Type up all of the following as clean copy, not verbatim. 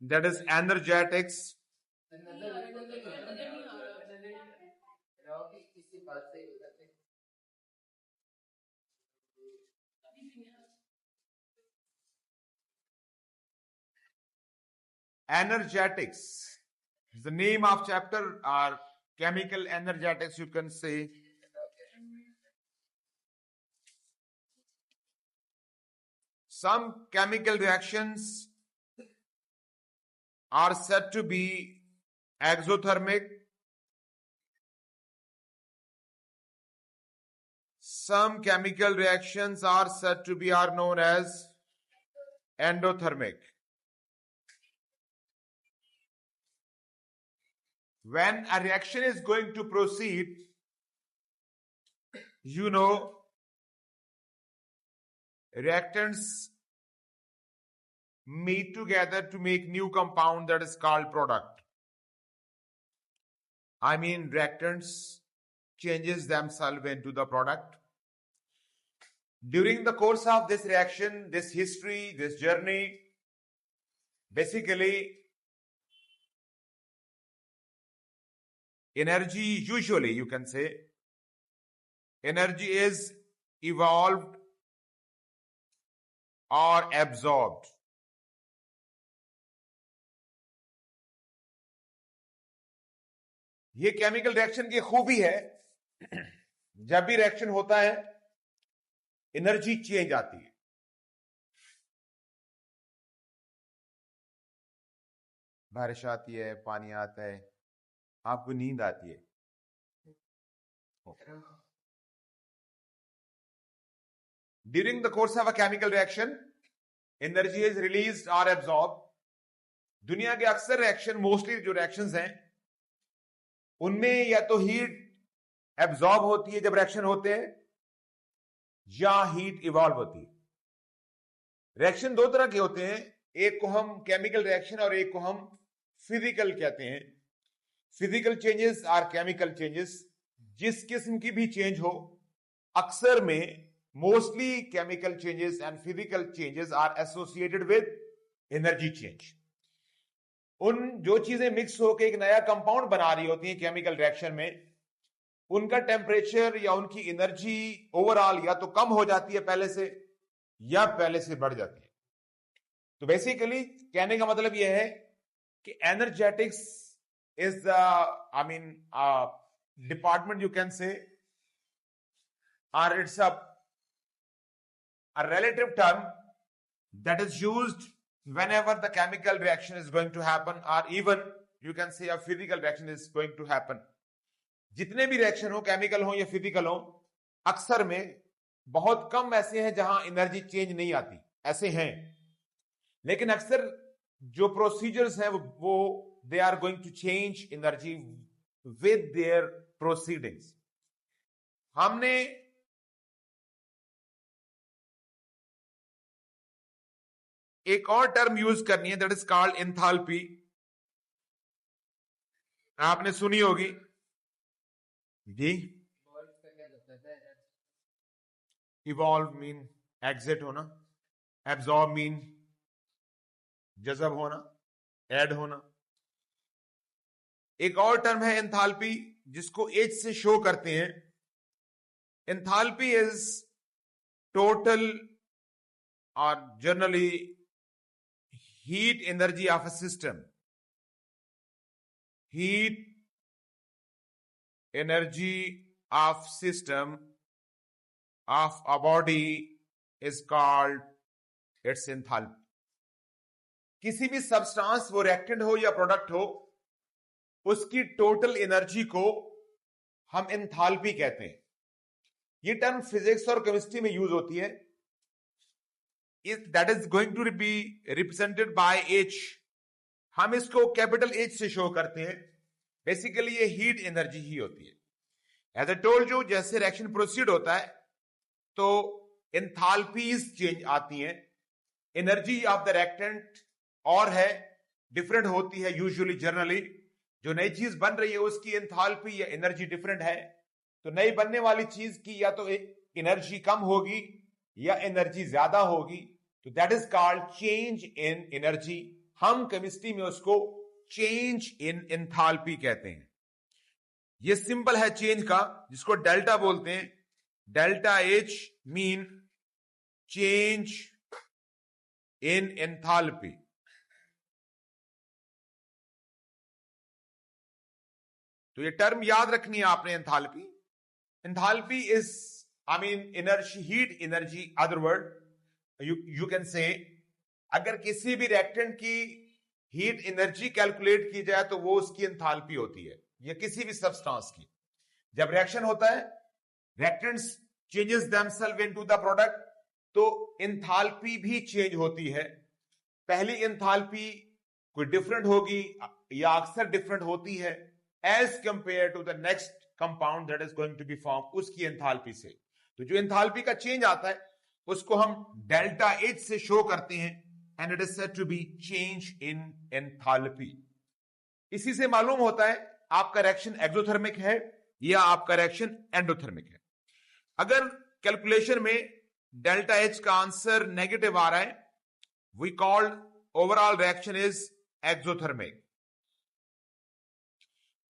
That is energetics. Energetics. The name of chapter are chemical energetics, you can say. Some chemical reactions are said to be exothermic. Some chemical reactions are said to be known as endothermic. When a reaction is going to proceed, you know, reactants meet together to make new compound that is called product. I mean, reactants changes themselves into the product. During the course of this reaction, this history, this journey, basically energy, usually you can say, energy is evolved or absorbed. ये chemical reaction की खूबी है, जब भी reaction होता है energy change आती है. बारिश आती है, पानी आता है, आपको नींद आती है. During the course of a chemical reaction, energy is released or absorbed. दुनिया के अक्सर रिएक्शन, मोस्टली जो रिएक्शंस हैं, उनमें या तो हीट एब्जॉर्ब होती है जब रिएक्शन होते हैं, या हीट इवॉल्व होती है. रिएक्शन दो तरह के होते हैं, एक को हम केमिकल रिएक्शन और एक को हम फिजिकल कहते हैं. फिजिकल चेंजेस और केमिकल चेंजेस, जिस किस्म की भी चेंज हो, अक्सर में mostly chemical changes and physical changes are associated with energy change. उन जो चीजें मिक्स होकर एक नया कंपाउंड बना रही होती हैं केमिकल रिएक्शन में, उनका टेम्परेचर या उनकी एनर्जी ओवरऑल या तो कम हो जाती है पहले से, या पहले से बढ़ जाती है. तो बेसिकली कहने का मतलब यह है कि energetics is the, I mean, department you can say, और it's a relative term that is used whenever the chemical reaction is going to happen, or even you can say a physical reaction is going to happen. जितने भी reaction हो, chemical हो या physical हो, अक्सर में बहुत कम ऐसे हैं जहां एनर्जी चेंज नहीं आती, ऐसे हैं. लेकिन अक्सर जो प्रोसीजर्स हैं वो they are going to change energy with their proceedings. हमने एक और टर्म यूज करनी है, दैट इज कॉल्ड एंथैल्पी. आपने सुनी होगी जी. इवॉल्व मीन एग्जिट होना, एब्जॉर्ब मीन जज़ब होना, ऐड होना. एक और टर्म है एंथैल्पी, जिसको एच से शो करते हैं. एंथैल्पी इज टोटल और generally heat energy of a system. Heat energy of system of a body is called its enthalpy. किसी भी सब्सटेंस, वो रिएक्टेंट हो या प्रोडक्ट हो, उसकी टोटल एनर्जी को हम एंथैल्पी कहते हैं. ये टर्म फिजिक्स और केमिस्ट्री में यूज होती है. That is going to be represented by H. हम इसको कैपिटल H से शो करते हैं. बेसिकली ये हीट एनर्जी ही होती है. एज आई टोल्ड यू, जैसे रिएक्शन प्रोसीड होता है तो एंथैल्पीज चेंज आती हैं. एनर्जी ऑफ द रिएक्टेंट और है डिफरेंट होती है. यूजुअली जनरली जो नई चीज बन रही है उसकी एंथैल्पी या एनर्जी डिफरेंट है, तो नई बनने वाली चीज की या तो एनर्जी कम होगी या एनर्जी ज्यादा होगी. तो that is called change in energy. हम केमिस्ट्री में उसको चेंज इन एंथैल्पी कहते हैं। ये सिंबल है चेंज का, जिसको डेल्टा बोलते हैं। Delta H mean change in enthalpy. तो ये टर्म याद रखनी है आपने, enthalpy. Enthalpy is energy, heat energy. Other word you can से, अगर किसी भी रिएक्टेंट की हीट एनर्जी कैलकुलेट की जाए तो वो उसकी एंथैल्पी होती है, या किसी भी सब्सटेंस की। जब रिएक्शन होता है, reactants changes themselves into the product, तो एंथैल्पी भी चेंज होती है। पहली एंथैल्पी कोई डिफरेंट होगी या अक्सर डिफरेंट होती है as compare to the next compound that is going to be form, उसकी एंथैल्पी से। तो जो एंथैल्पी का चेंज आता है उसको हम डेल्टा एच से शो करते हैं, and it is said to be change in enthalpy. इसी से मालूम होता है आपका रिएक्शन एक्सोथर्मिक है या आपका रिएक्शन एंडोथर्मिक है। अगर कैलकुलेशन में डेल्टा एच का आंसर नेगेटिव आ रहा है, we called overall reaction is exothermic.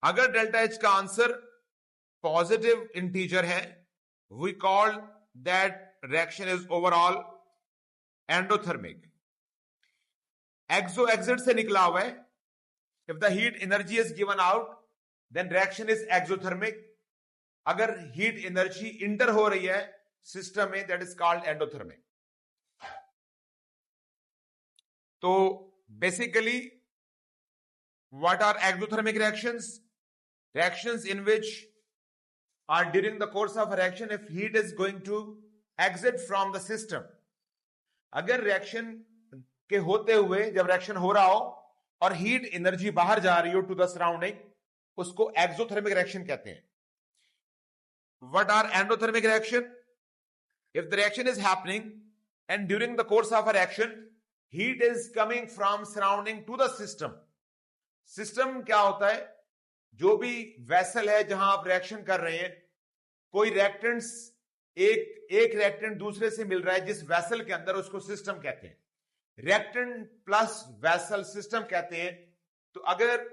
अगर डेल्टा एच का आंसर पॉजिटिव इंटीजर है, we called that reaction is overall endothermic. Exo exit से निकला हुआ है, if the heat energy is given out then reaction is exothermic. अगर heat energy enter हो रही है सिस्टम में, दैट इज कॉल्ड एंडोथर्मिक। तो basically what are exothermic reactions? Reactions in which are during the course of a reaction if heat is going to exit from the system. अगर reaction के होते हुए जब रिएक्शन हो रहा हो और हीट एनर्जी बाहर जा रही हो टू द सराउंडिंग, उसको एक्सोथर्मिक रिएक्शन कहते हैं। What are endothermic reaction? If the reaction is happening and during the course of a reaction heat is coming from surrounding to the system. System क्या होता है? जो भी वेसल है जहां आप रिएक्शन कर रहे हैं, कोई रिएक्टेंट्स एक रिएक्टेंट दूसरे से मिल रहा है जिस वेसल के अंदर, उसको सिस्टम कहते हैं। रिएक्टेंट प्लस वेसल सिस्टम कहते हैं। तो अगर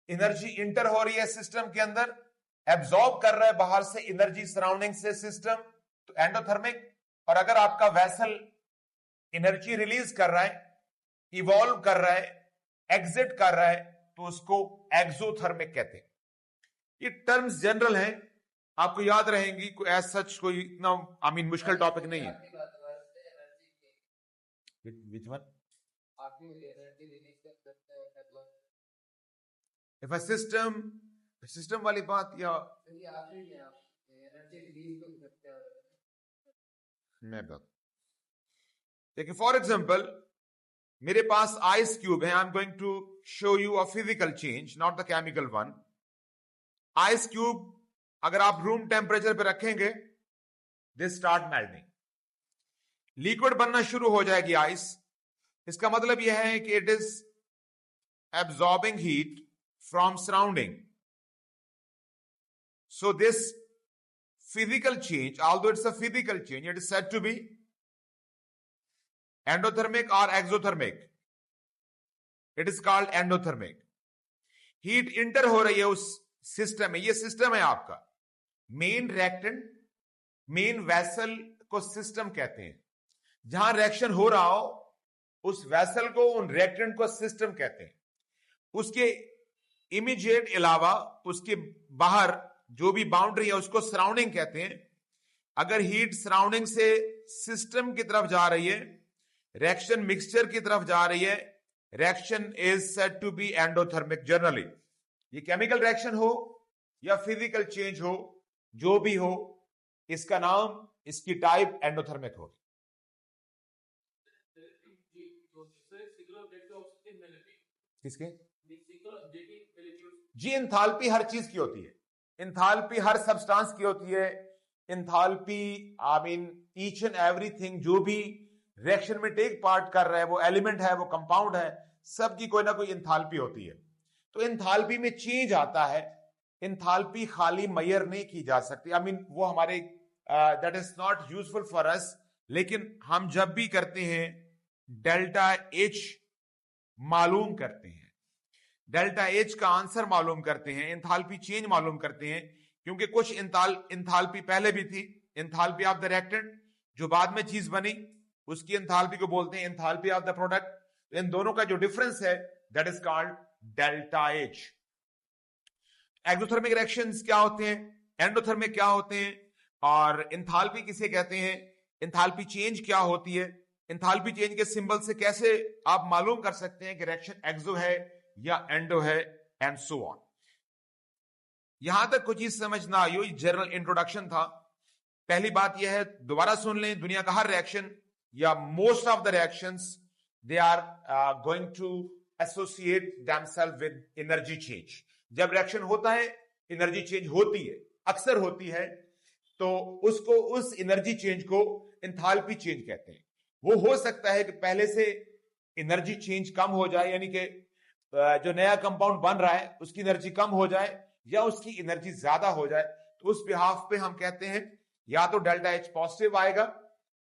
एनर्जी इंटर हो रही है सिस्टम के अंदर, एब्जॉर्ब कर रहा है बाहर से एनर्जी सराउंडिंग से सिस्टम, तो एंडोथर्मिक। और अगर आपका वेसल एनर्जी रिलीज कर रहा है, इवॉल्व कर रहा है, एग्जिट कर रहा है, तो उसको एक्सोथर्मिक कहते हैं। ये टर्म्स जनरल हैं, आपको याद रहेंगी, कोई एज सच कोई इतना मुश्किल टॉपिक नहीं है। Which one? If a system वाली बात, या मैं बात देखिए, फॉर एग्जाम्पल मेरे पास आइस क्यूब है। I am going to show you a physical change, not the chemical one. Ice cube अगर आप रूम टेम्परेचर पे रखेंगे, दे स्टार्ट मेल्टिंग, लिक्विड बनना शुरू हो जाएगी आइस। इसका मतलब यह है कि it is absorbing heat from surrounding. So this physical change, although it's a physical change, it is said to be endothermic or exothermic. It is called endothermic. Heat inter हो रही है उस सिस्टम में। ये सिस्टम है आपका, main reactant, main vessel को system कहते हैं। जहां रिएक्शन हो रहा हो उस वेसल को, उन रिएक्टेंट को सिस्टम कहते हैं। उसके इमीडिएट अलावा उसके बाहर जो भी बाउंड्री है उसको सराउंडिंग कहते हैं। अगर हीट सराउंडिंग से सिस्टम की तरफ जा रही है, रिएक्शन मिक्सचर की तरफ जा रही है, reaction is said to be endothermic generally. ये केमिकल रिएक्शन हो या फिजिकल चेंज हो, जो भी हो, इसका नाम, इसकी टाइप एंडोथर्मिक होगी। किसके जी? एंथैल्पी हर चीज की होती है। एंथैल्पी हर सब्सटेंस की होती है। एंथैल्पी ईच एंड एवरीथिंग जो भी रिएक्शन में टेक पार्ट कर रहा है, वो एलिमेंट है, वो कंपाउंड है, सबकी कोई ना कोई एंथैल्पी होती है। तो एंथैल्पी में चेंज आता है। एंथैल्पी खाली मेजर नहीं की जा सकती। वो हमारे that is not useful for us. लेकिन हम जब भी करते हैं डेल्टा एच मालूम करते हैं, डेल्टा एच का आंसर मालूम करते हैं, एंथैल्पी चेंज मालूम करते हैं, क्योंकि कुछ एंथैल्पी पहले भी थी, एंथैल्पी ऑफ द रिएक्टेंट, जो बाद में चीज बनी उसकी एंथैल्पी को बोलते हैं एंथैल्पी ऑफ द प्रोडक्ट। इन दोनों का जो डिफरेंस है that is called delta H. Exothermic reactions क्या होते हैं, एंडोथर्मिक क्या होते हैं, और एंथैल्पी किसे कहते हैं, एंथैल्पी चेंज क्या होती है, एंथैल्पी चेंज के सिंबल से कैसे आप मालूम कर सकते हैं कि रिएक्शन एक्सो है या एंडो है, एंड सो ऑन। यहां तक कुछ चीज समझना आई, जनरल इंट्रोडक्शन था। पहली बात यह है, दोबारा सुन लें, दुनिया का हर रिएक्शन या most of the reactions they are going to associate themselves with energy change. जब रिएक्शन होता है एनर्जी चेंज होती है, अक्सर होती है, तो उसको, उस एनर्जी चेंज को एंथैल्पी चेंज कहते हैं। वो हो सकता है कि पहले से एनर्जी चेंज कम हो जाए, यानी कि जो नया कंपाउंड बन रहा है उसकी एनर्जी कम हो जाए या उसकी एनर्जी ज्यादा हो जाए, तो उस बिहाफ पे हम कहते हैं या तो डेल्टा एच पॉजिटिव आएगा,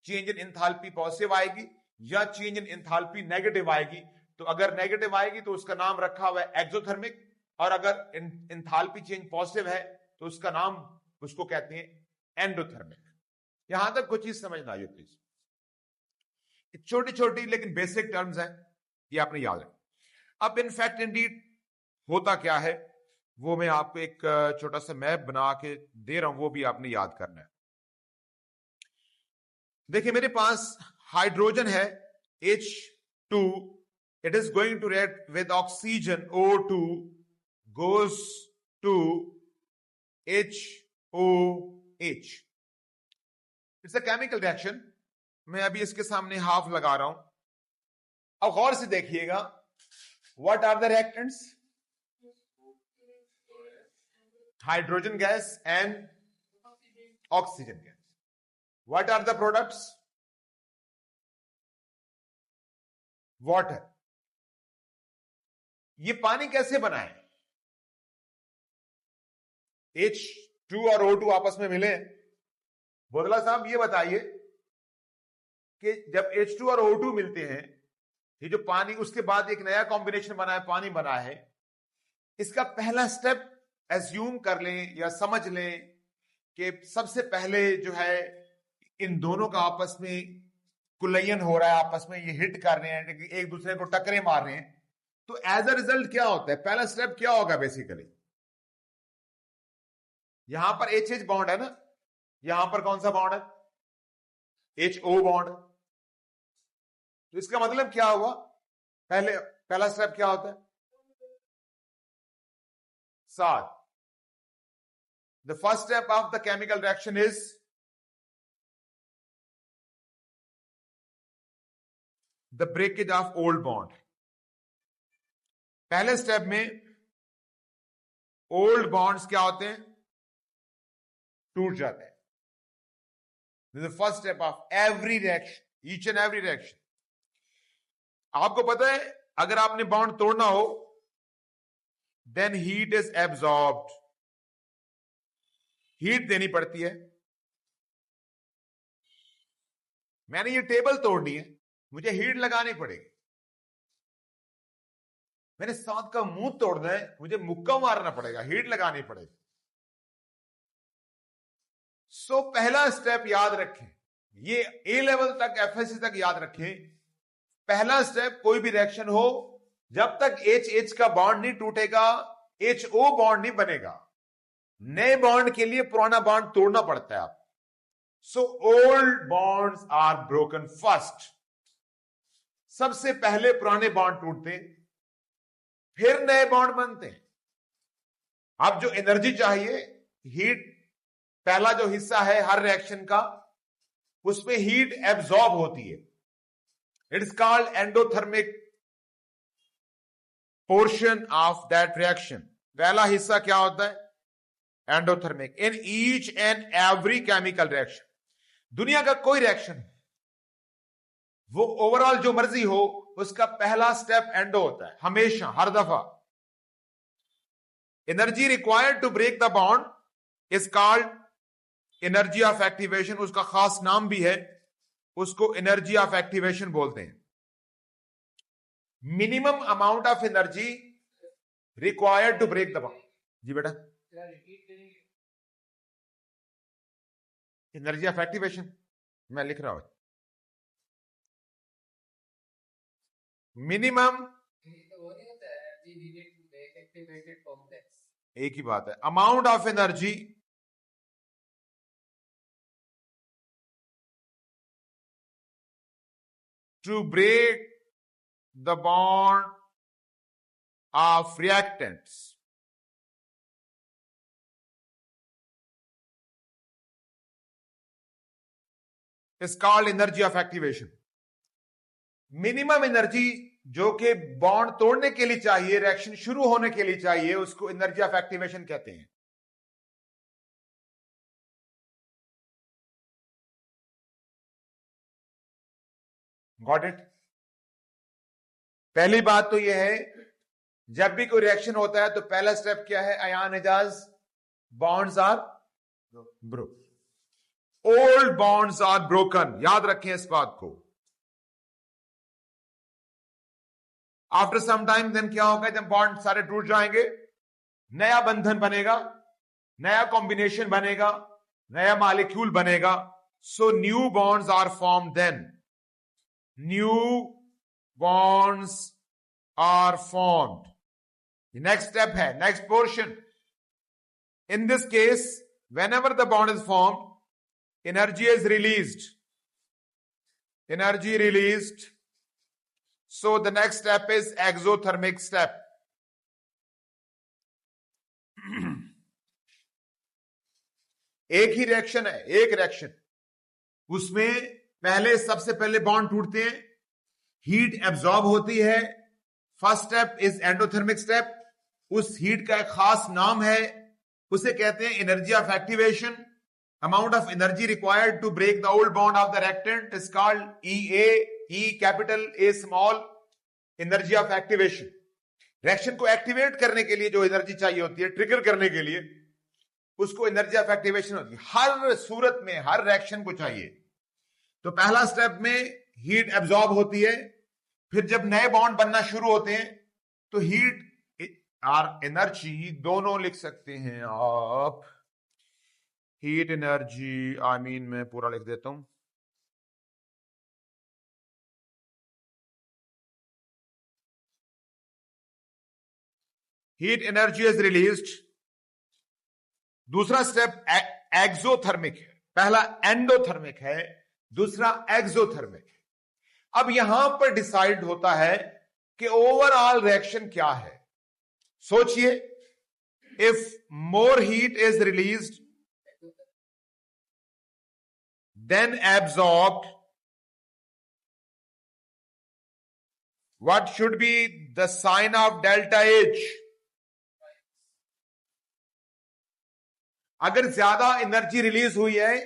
चेंज इन एंथैल्पी पॉजिटिव आएगी, या चेंज इन एंथैल्पी नेगेटिव आएगी। तो अगर नेगेटिव आएगी तो उसका नाम रखा हुआ है एक्सोथर्मिक, और अगर एंथैल्पी चेंज पॉजिटिव है तो उसका नाम, उसको कहते हैं एंडोथर्मिक। यहां तक कुछ चीज समझना आइए प्लीज। छोटी छोटी लेकिन बेसिक टर्म्स हैं, ये आपने याद रखना। अब इनफैक्ट इंडीड होता क्या है वो मैं आपको एक छोटा सा मैप बना के दे रहा हूं, वो भी आपने याद करना है। देखिए मेरे पास हाइड्रोजन है H2, it is going to react with oxygen O2 goes to HOH। It's a chemical reaction. मैं अभी इसके सामने हाफ लगा रहा हूं, अब गौर से देखिएगा, what are the reactants, hydrogen gas and oxygen gas. What are the products, water. ये पानी कैसे बना है, H2 और O2 आपस में मिले। बोदला साहब ये बताइए कि जब H2 और O2 मिलते हैं, ये जो पानी, उसके बाद एक नया कॉम्बिनेशन बना है, पानी बना है, इसका पहला स्टेप एज्यूम कर लें या समझ लें कि सबसे पहले जो है इन दोनों का आपस में कुलयन हो रहा है, आपस में ये हिट कर रहे हैं, एक दूसरे को टकरे मार रहे हैं। तो एज अ रिजल्ट क्या होता है, पहला स्टेप क्या होगा बेसिकली, यहां पर HH बॉन्ड है ना, यहां पर कौन सा बॉन्ड है, HO बॉन्ड। तो इसका मतलब क्या हुआ, पहला स्टेप क्या होता है, साथ। The first step of the chemical reaction is the breakage of old bond. पहले स्टेप में ओल्ड बॉन्ड्स क्या होते हैं, टूट जाते हैं। This is the first step of every reaction, each and every reaction. आपको पता है अगर आपने बॉन्ड तोड़ना हो, then heat is absorbed, heat देनी पड़ती है। मैंने ये टेबल तोड़नी है, मुझे हीट लगानी पड़ेगी। मैंने सांप का मुंह तोड़ना है, मुझे मुक्का मारना पड़ेगा, हीट लगानी पड़ेगी। सो पहला स्टेप याद रखें, ये ए लेवल तक, FSC तक याद रखें। पहला स्टेप कोई भी रिएक्शन हो, जब तक HH का बॉन्ड नहीं टूटेगा, HO बॉन्ड नहीं बनेगा। नए बॉन्ड के लिए पुराना बॉन्ड तोड़ना पड़ता है आप। So old bonds are broken first. सबसे पहले पुराने बॉन्ड टूटते हैं, फिर नए बॉन्ड बनते हैं। अब जो एनर्जी चाहिए, हीट, पहला जो हिस्सा है हर रिएक्शन का, उसमें हीट एब्सॉर्ब होती है। It is called endothermic portion of that reaction. पहला हिस्सा क्या होता है, endothermic. In each and every chemical reaction, दुनिया का कोई रिएक्शन वो ओवरऑल जो मर्जी हो, उसका पहला स्टेप एंडो होता है, हमेशा, हर दफा। Energy required to break the bond is called energy of activation. उसका खास नाम भी है, उसको एनर्जी ऑफ एक्टिवेशन बोलते हैं। Minimum amount of energy required to break the bond. जी बेटा, एनर्जी ऑफ एक्टिवेशन मैं लिख रहा हूं। मिनिमम एक ही बात है, amount of energy to break the bond of reactants is called energy of activation। Minimum energy जो कि बॉन्ड तोड़ने के लिए चाहिए, रिएक्शन शुरू होने के लिए चाहिए, उसको एनर्जी ऑफ एक्टिवेशन कहते हैं। Got it? पहली बात तो यह है, जब भी कोई रिएक्शन होता है तो पहला स्टेप क्या है? आयन एजाज, bonds are broken, old bonds are broken. याद रखें इस बात को। आफ्टर सम टाइम देन क्या होगा? जब बॉन्ड सारे टूट जाएंगे, नया बंधन बनेगा, नया कॉम्बिनेशन बनेगा, नया मॉलिक्यूल बनेगा। So new bonds are form, then new bonds are formed. Next step है, next portion. In this case, whenever the bond is formed, energy is released. Energy released. So the next step is exothermic step. एक ही reaction है, एक reaction, उसमें पहले सबसे पहले bond टूटते हैं, हीट एब्जॉर्ब होती है। First step is endothermic step. उस हीट का एक खास नाम है, उसे कहते हैं energy of activation. Amount of energy required to break the old bond of the reactant is called EA, E capital, A small, energy of activation. Reaction को एक्टिवेट करने के लिए जो एनर्जी चाहिए होती है, ट्रिगर करने के लिए, उसको एनर्जी ऑफ एक्टिवेशन होती है। हर सूरत में, हर रिएक्शन को चाहिए। तो पहला स्टेप में हीट एब्जॉर्ब होती है, फिर जब नए बॉन्ड बनना शुरू होते हैं तो हीट और एनर्जी दोनों लिख सकते हैं आप। हीट एनर्जी, मैं पूरा लिख देता हूं। Heat energy is released. दूसरा स्टेप एक्सोथर्मिक है। पहला एंडोथर्मिक है, दूसरा एक्सोथर्मिक है। अब यहां पर डिसाइड होता है कि ओवरऑल रिएक्शन क्या है। सोचिए, if more heat is released than absorbed, what should be the sign of delta H? अगर ज्यादा एनर्जी रिलीज हुई है,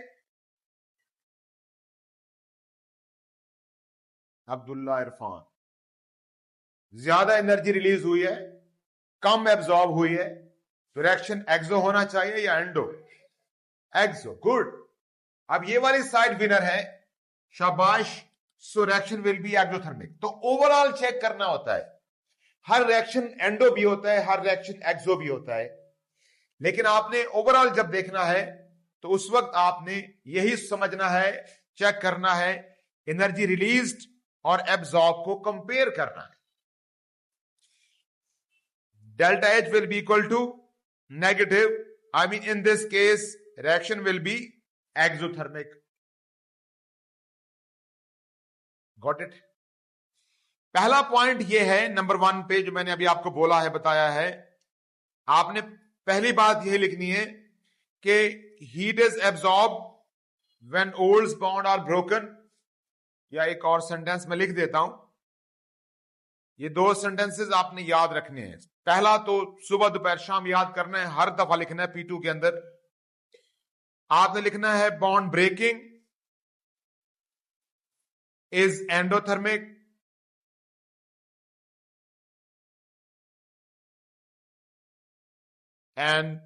अब्दुल्ला इरफान, ज्यादा एनर्जी रिलीज हुई है, कम एब्जॉर्ब हुई है, तो रिएक्शन एक्सो होना चाहिए या एंडो? एक्सो। गुड। अब ये वाली साइड विनर है, शाबाश। So reaction will be exothermic. तो ओवरऑल चेक करना होता है। हर रिएक्शन एंडो भी होता है, हर रिएक्शन एक्सो भी होता है, लेकिन आपने ओवरऑल जब देखना है तो उस वक्त आपने यही समझना है, चेक करना है, एनर्जी रिलीज्ड और एब्जॉर्ब को कंपेयर करना है। Delta H will be equal to negative. In this case, reaction will be exothermic. Got it? पहला पॉइंट ये है नंबर 1 पे, जो मैंने अभी आपको बोला है, बताया है। आपने पहली बात यही लिखनी है कि heat is absorb when old bond are broken. या एक और सेंटेंस में लिख देता हूं, ये 2 सेंटेंसेस आपने याद रखने हैं। पहला तो सुबह दोपहर शाम याद करना है, हर दफा लिखना है। P2 के अंदर आपने लिखना है bond breaking is endothermic, and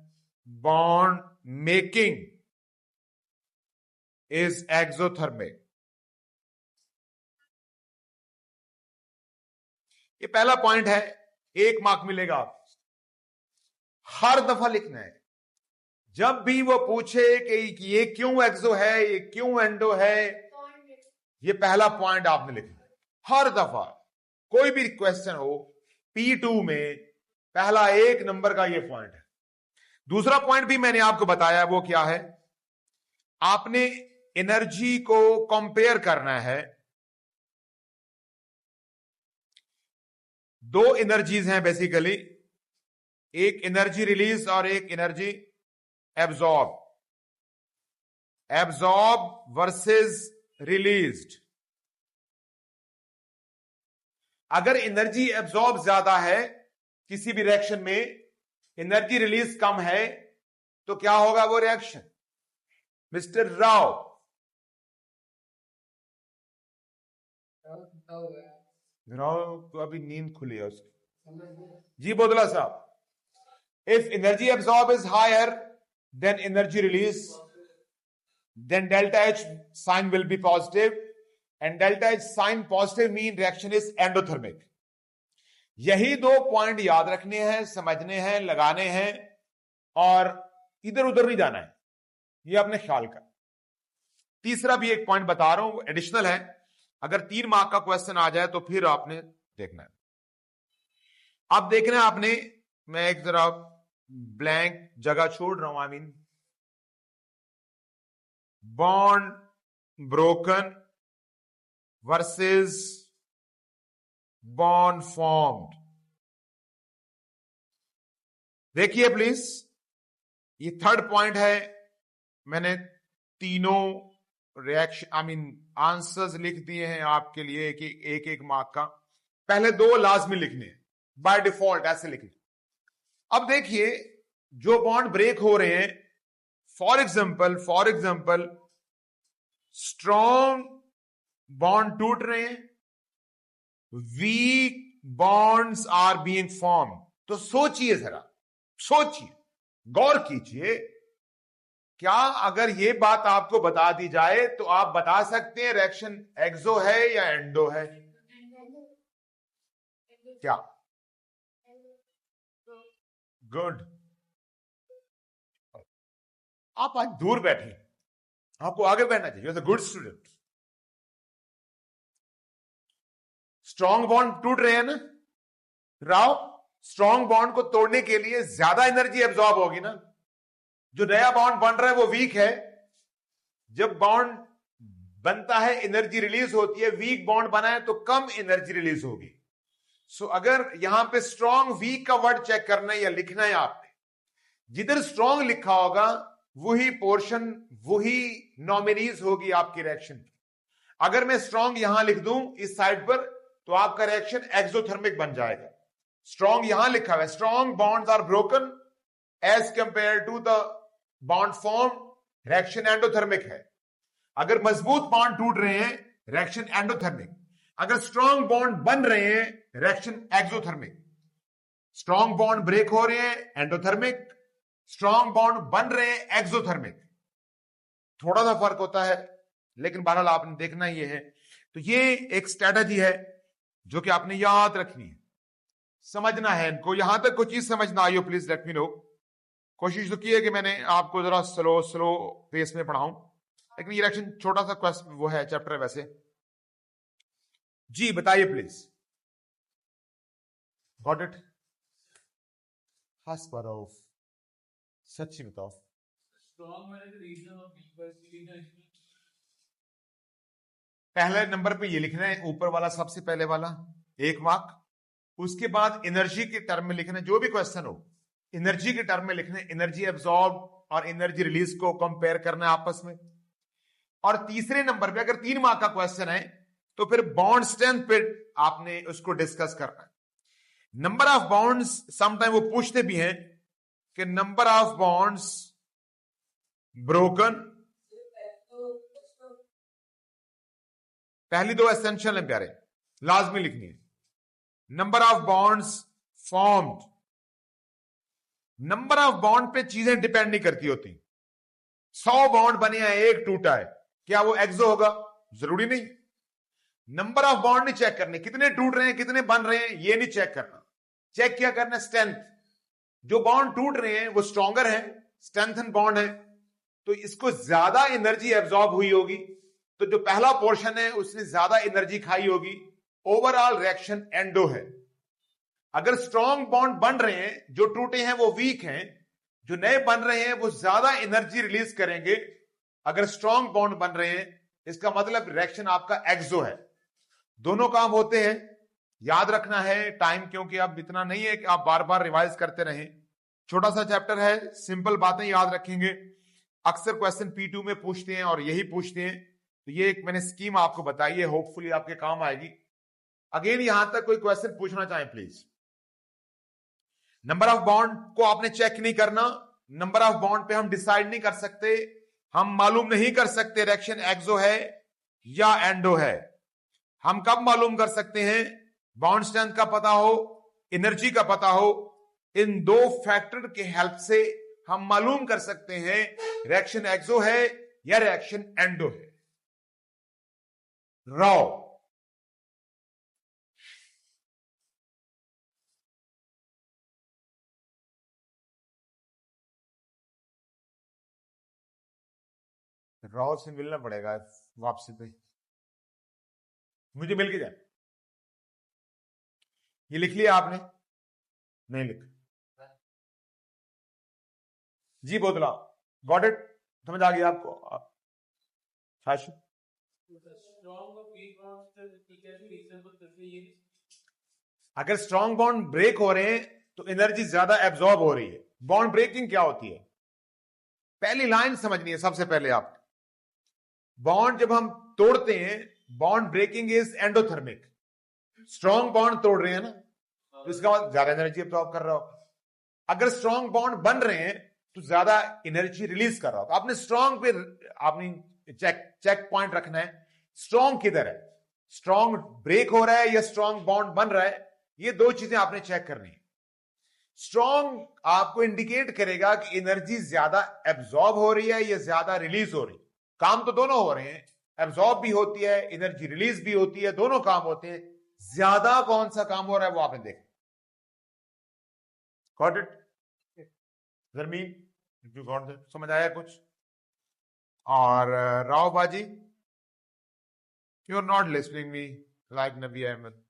bond making is exothermic. ये पहला पॉइंट है, 1 मार्क मिलेगा आपको। हर दफा लिखना है, जब भी वो पूछे कि ये क्यों एक्सो है, ये क्यों एंडो है, ये पहला पॉइंट आपने लिखना है हर दफा। कोई भी क्वेश्चन हो P2 में, पहला 1 नंबर का ये पॉइंट है। दूसरा पॉइंट भी मैंने आपको बताया, वो क्या है, आपने एनर्जी को कंपेयर करना है। 2 एनर्जीज हैं बेसिकली, एक एनर्जी रिलीज और एक energy absorb. Absorb versus released. अगर एनर्जी एब्जॉर्ब ज्यादा है किसी भी रिएक्शन में, एनर्जी रिलीज कम है, तो क्या होगा वो रिएक्शन? मिस्टर राव, तो अभी नींद खुली है उसकी। जी बोदला साहब, if energy absorb is higher than energy release, then delta H sign will be positive, and delta H sign positive mean reaction is endothermic. यही 2 पॉइंट याद रखने हैं, समझने हैं, लगाने हैं, और इधर उधर नहीं जाना है, ये अपने ख्याल का। तीसरा भी एक पॉइंट बता रहा हूं, एडिशनल है, अगर 3 मार्क का क्वेश्चन आ जाए तो फिर आपने देखना है। अब देखना है आपने, मैं एक जरा ब्लैंक जगह छोड़ रहा हूं, I mean bond broken versus bond formed. देखिए प्लीज, ये 3rd पॉइंट है। मैंने तीनों रिएक्शन, आई मीन आंसर्स लिख दिए हैं आपके लिए, एक मार्क का। पहले 2 लाजमी लिखने हैं, बाय डिफॉल्ट ऐसे लिखने। अब देखिए, जो बॉन्ड ब्रेक हो रहे हैं, फॉर एग्जाम्पल स्ट्रॉन्ग बॉन्ड टूट रहे हैं, weak bonds are being form. तो सोचिए, जरा सोचिए, गौर कीजिए, क्या अगर ये बात आपको बता दी जाए तो आप बता सकते हैं रिएक्शन एक्सो है या एंडो है? क्या? गुड। आप आज दूर बैठे, आपको आगे बैठना चाहिए, you are a good student. Strong bond टूट रहे हैं ना राव, स्ट्रॉन्ग बॉन्ड को तोड़ने के लिए ज्यादा एनर्जी एब्जॉर्ब होगी ना। जो नया बॉन्ड बन रहा है वो वीक है, जब बॉन्ड बनता है एनर्जी रिलीज होती है, वीक बॉन्ड बना है तो कम एनर्जी रिलीज होगी। सो अगर यहां पे स्ट्रॉन्ग वीक का वर्ड चेक करना है या लिखना है आपने, जिधर स्ट्रॉन्ग लिखा होगा वही पोर्शन, वही नॉमिनीज होगी आपकी रिएक्शन की। अगर मैं स्ट्रॉन्ग यहां लिख दूं इस साइड पर, तो आपका रिएक्शन एक्सोथर्मिक बन जाएगा। स्ट्रॉन्ग यहां लिखा हुआ है, strong bonds are broken as compare to the bond form, reaction endothermic है। अगर मजबूत बॉन्ड टूट रहे हैं, रिएक्शन एंडोथर्मिक। अगर स्ट्रॉन्ग बॉन्ड बन रहे हैं, reaction exothermic. Strong bond break हो रहे हैं, एंडोथर्मिक। स्ट्रॉन्ग बॉन्ड बन रहे हैं, एक्सोथर्मिक। थोड़ा सा फर्क होता है, लेकिन बहरहाल आपने देखना ये है। तो ये एक स्ट्रेटजी है जो कि आपने याद रखनी है, समझना है इनको। यहां तक कोई चीज समझ ना आई हो, प्लीज लेट मी नो। कोशिश तो की है कि मैंने आपको जरा स्लो पेस में पढ़ाऊं, लेकिन ये रिएक्शन छोटा सा क्वेश्चन वो है, चैप्टर है वैसे। जी बताइए प्लीज। Got it? हंस पर सच्ची बताओ। पहले नंबर पे ये लिखना है, ऊपर वाला सबसे पहले वाला 1 मार्क। उसके बाद एनर्जी के टर्म में लिखना है, जो भी क्वेश्चन हो एनर्जी के टर्म में लिखना है। एनर्जी एब्जॉर्ब और एनर्जी रिलीज को कंपेयर करना है आपस में। और तीसरे नंबर पे अगर 3 मार्क का क्वेश्चन है तो फिर बॉन्ड स्ट्रेंथ पे आपने उसको डिस्कस करना है। नंबर ऑफ बॉन्ड्स, समटाइम वो पूछते भी हैं कि नंबर ऑफ बॉन्ड्स ब्रोकन, पहली 2 एसेंशियल है प्यारे, लाजमी लिखनी है। Number of bonds formed, number of bond पे चीजें डिपेंड नहीं करती होती। 100 बॉन्ड बने हैं, 1 टूटा है, क्या वो एक्सो होगा? जरूरी नहीं। नंबर ऑफ बॉन्ड नहीं चेक करने, कितने टूट रहे हैं कितने बन रहे हैं ये नहीं चेक करना। चेक क्या करना, स्ट्रेंथ। जो बॉन्ड टूट रहे हैं वो स्ट्रॉन्गर है, स्ट्रेंथन बॉन्ड है, तो इसको ज्यादा एनर्जी एब्जॉर्ब हुई होगी, तो जो पहला पोर्शन है उसने ज्यादा एनर्जी खाई होगी, ओवरऑल रिएक्शन एंडो है। अगर स्ट्रॉन्ग बॉन्ड बन रहे हैं, जो टूटे हैं वो वीक हैं, जो नए बन रहे हैं वो ज्यादा एनर्जी रिलीज करेंगे। अगर स्ट्रॉन्ग बॉन्ड बन रहे हैं इसका मतलब रिएक्शन आपका एक्सो है। दोनों काम होते हैं, याद रखना है टाइम, क्योंकि अब इतना नहीं है कि आप बार बार रिवाइज करते रहें। छोटा सा चैप्टर है, सिंपल बातें याद रखेंगे। अक्सर क्वेश्चन P2 में पूछते हैं और यही पूछते हैं, तो ये एक मैंने स्कीम आपको बताई है, होपफुली आपके काम आएगी। अगेन यहां तक कोई क्वेश्चन पूछना चाहें प्लीज। नंबर ऑफ बॉन्ड को आपने चेक नहीं करना, नंबर ऑफ बॉन्ड पे हम डिसाइड नहीं कर सकते, हम मालूम नहीं कर सकते रिएक्शन एक्सो है या एंडो है। हम कब मालूम कर सकते हैं, बॉन्ड स्ट्रेंथ का पता हो, एनर्जी का पता हो, इन दो फैक्टर के हेल्प से हम मालूम कर सकते हैं रिएक्शन एक्सो है या रिएक्शन एंडो है। रॉ रॉ से मिलना पड़ेगा वापसी पे, मुझे मिल के जाए। ये लिख लिया आपने? नहीं लिख जी, बोतला गॉट इट, समझ आ गया आपको? अगर स्ट्रॉन्ग बॉन्ड ब्रेक हो रहे हैं तो एनर्जी ज्यादा एब्जॉर्ब हो रही है। बॉन्ड ब्रेकिंग क्या होती है, पहली लाइन समझनी है सबसे पहले आप। बॉन्ड जब हम तोड़ते हैं, bond breaking is endothermic. Strong bond तोड़ रहे हैं ना, तो इसका मतलब ज्यादा एनर्जी एब्जॉर्ब कर रहा हो। अगर स्ट्रॉन्ग बॉन्ड बन रहे हैं तो ज्यादा एनर्जी रिलीज कर रहा हो। आपने स्ट्रॉन्ग पे आपने चेक पॉइंट रखना है, स्ट्रॉन्ग किधर है, स्ट्रॉन्ग ब्रेक हो रहा है या स्ट्रॉन्ग बॉन्ड बन रहा है, ये दो चीजें आपने चेक करनी है। स्ट्रॉन्ग आपको इंडिकेट करेगा कि एनर्जी ज्यादा एब्जॉर्ब हो रही है या ज्यादा रिलीज हो रही है। काम तो दोनों हो रहे हैं, एब्जॉर्ब भी होती है, एनर्जी रिलीज भी होती है, दोनों काम होते हैं। ज्यादा कौन सा काम हो रहा है वो आपने देखा। Got it Zarmeen, you got it, समझ आया कुछ? और राव बाजी, you are not listening me like Nabi Ahmad.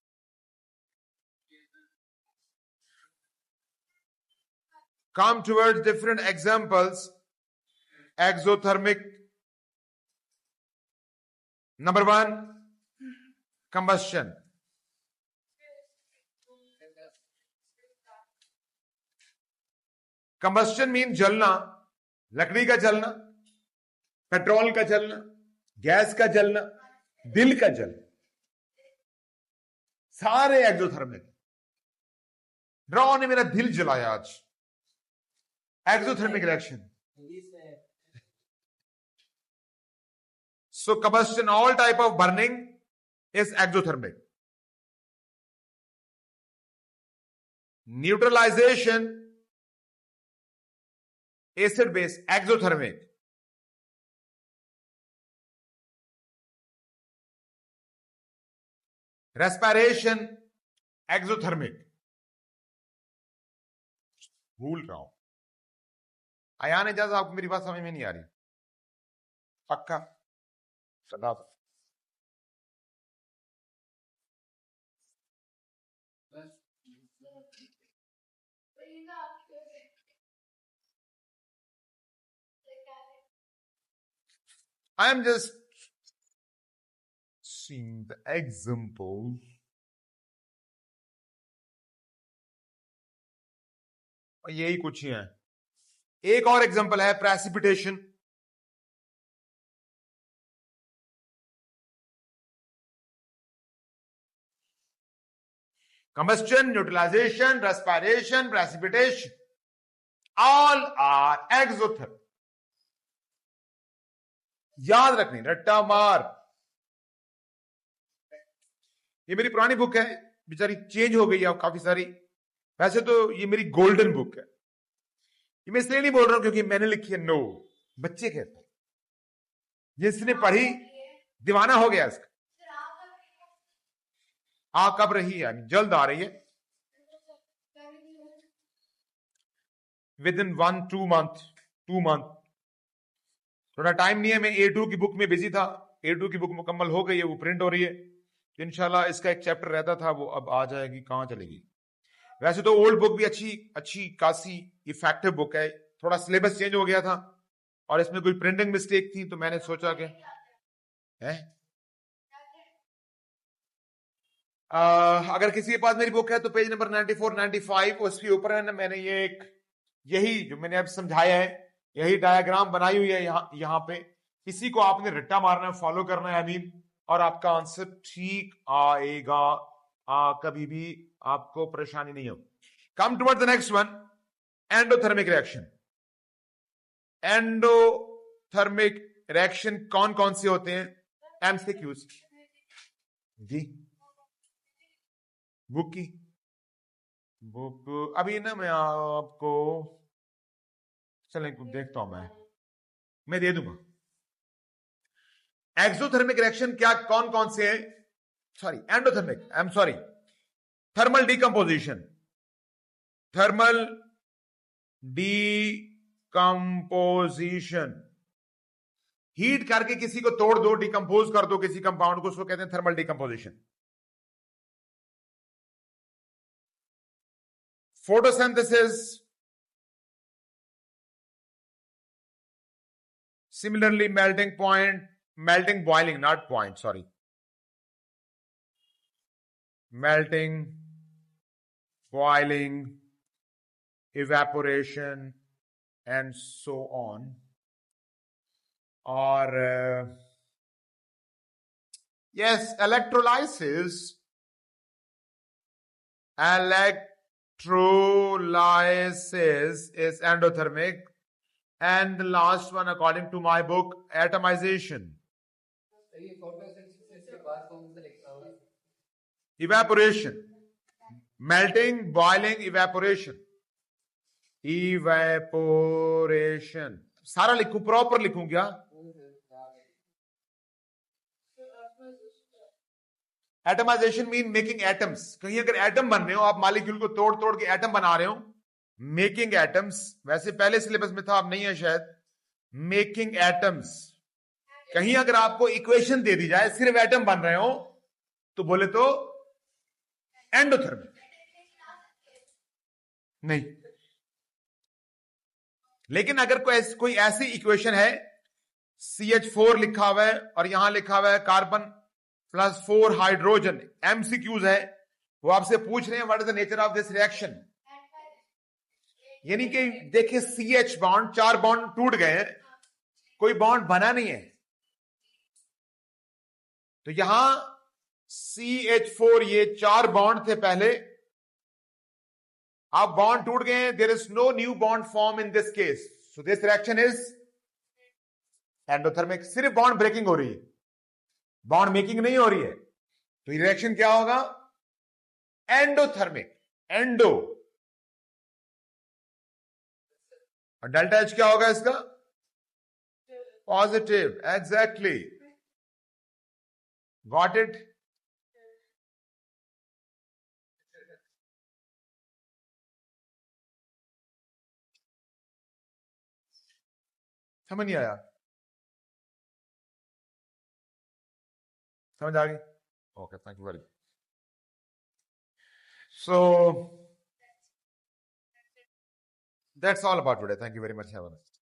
Come towards different examples. Exothermic. Number 1, combustion. Combustion means जलना, लकड़ी का जलना, पेट्रोल का जलना, गैस का जलना, दिल का जलना, सारे एक्सोथर्मिक। ड्रॉ ने मेरा दिल जलाया आज, exothermic reaction. So combustion, all type of burning is exothermic. Neutralization, acid base, exothermic. Respiration, exothermic. भूल रहा हूं, अयान इजाज़त, आपको मेरी बात समझ में नहीं आ रही? पक्का सदा I am just seeing the examples. यही कुछ ही है। एक और एग्जांपल है precipitation. combustion, neutralization, respiration, precipitation, all are exothermic. याद रखनी, रट्टा मार। ये मेरी पुरानी बुक है, बेचारी चेंज हो गई है काफी सारी। वैसे तो ये मेरी गोल्डन बुक है। ये मैं इसलिए नहीं बोल रहा हूं क्योंकि मैंने लिखी है, नो, बच्चे कहते हैं जिसने पढ़ी दीवाना हो गया इसका। आ कब रही है, यानी जल्द आ रही है, विद इन 1-2 मंथ, 2 मंथ। थोड़ा टाइम नहीं है, मैं A2 की बुक में बिजी था, A2 की बुक मुकम्मल हो गई है, वो प्रिंट हो रही है, तो इंशाल्लाह इसका एक चैप्टर रहता था वो अब आ जाएगी। कहाँ चलेगी? वैसे तो ओल्ड बुक भी अच्छी अच्छी खासी इफेक्टिव बुक है, थोड़ा सिलेबस चेंज हो गया था और इसमें कोई प्रिंटिंग मिस्टेक थी, तो मैंने सोचा कि है अगर किसी के पास मेरी बुक है तो पेज नंबर 94 95 उसके ऊपर है ना, मैंने ये एक यही जो मैंने अब समझाया है, यही डायग्राम बनाई हुई है यहाँ पे। इसी को आपने रट्टा मारना है, फॉलो करना है अमीन, और आपका आंसर ठीक आएगा। कभी भी आपको परेशानी नहीं हो। Come toward the next one, endothermic reaction. Endothermic reaction कौन कौन से होते हैं? एमसीक्यूज जी, बुक की बुक अभी ना मैं आपको चलें देखता हूं, मैं दे दूंगा। एक्सोथर्मिक रिएक्शन क्या कौन कौन से हैं? Sorry endothermic, I am sorry, thermal decomposition. Thermal decomposition, heat करके किसी को तोड़ दो, डिकम्पोज कर दो किसी कंपाउंड को, उसको कहते हैं thermal decomposition. Photosynthesis, similarly melting point, melting boiling, not point, sorry, melting, boiling, evaporation and so on. Or yes, electrolysis is endothermic. And the last one, according to my book, atomization. Evaporation, melting, boiling, evaporation. Evaporation सारा लिखूं, proper लिखूं क्या? Atomization mean making atoms. कहीं अगर atom बन रहे हो आप, मॉलिक्यूल को तोड़ तोड़ के एटम बना रहे हो, मेकिंग एटम्स। वैसे पहले सिलेबस में था, अब नहीं है शायद, मेकिंग एटम्स। कहीं अगर आपको इक्वेशन दे दी जाए सिर्फ एटम बन रहे हो तो बोले तो एंडोथर्मिक नहीं। लेकिन अगर कोई ऐसी इक्वेशन है, CH4 लिखा हुआ है और यहां लिखा हुआ है कार्बन +4 हाइड्रोजन, एमसीक्यूज है, वो आपसे पूछ रहे हैं what is the nature of this reaction. यानी कि देखिए CH बॉन्ड, 4 बॉन्ड टूट गए हैं, कोई बॉन्ड बना नहीं है, तो यहां CH4, ये 4 बॉन्ड थे पहले, अब बॉन्ड टूट गए, there is no new bond form in this case, so this reaction is endothermic. सिर्फ बॉन्ड ब्रेकिंग हो रही है, बॉन्ड मेकिंग नहीं हो रही है, तो ये रिएक्शन क्या होगा? एंडोथर्मिक। एंडो और डेल्टा H क्या होगा इसका? पॉजिटिव। Exactly, got it. समझ नहीं आया? समझ आ गई? Okay, thank you very much. So that's all about today, thank you very much, have a nice day.